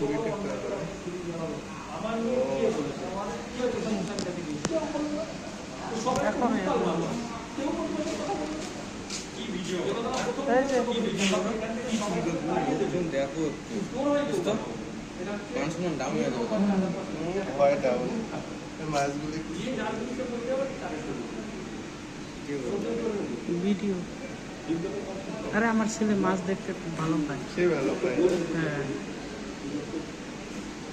20 টাকা। দেখো মানুষ ডাউন হয়ে যাবে, হয় ডাউন মাছগুলি ভিডিও। আরে আমার ছেলে মাছ দেখতে খুব ভালো পায়। সে ভালো পায়। হ্যাঁ,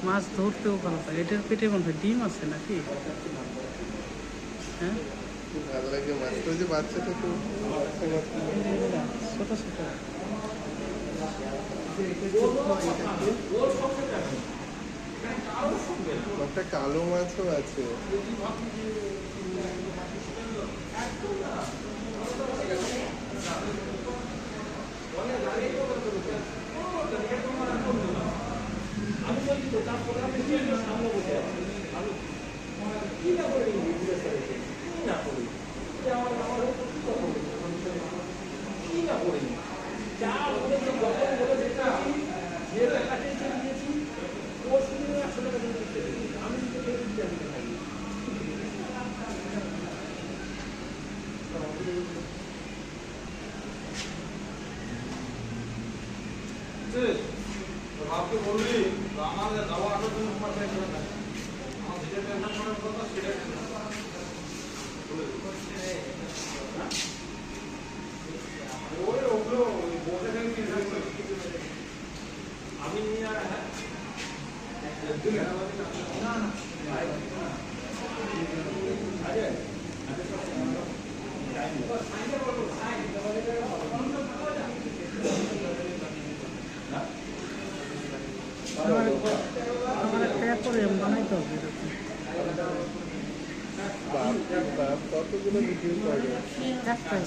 মাছ ধরতেও ভালো পায়। এটার পেটে মনে হয় ডিম আছে নাকি? হ্যাঁ, ভালো লাগে মাছটা, যে বাচ্চাটা তো ছোট ছোট। একটা কালো মাছও আছে। আপনি বললি আমার যাওয়া আসার জন্য আমার যেটা টেনশন করার কথা সেটা ওগুলো বসে থাকি আমি নিয়ে আর না আমার একটা করে বানাইতে হবে এরকম। কতগুলো ভিডিও করে একটাই।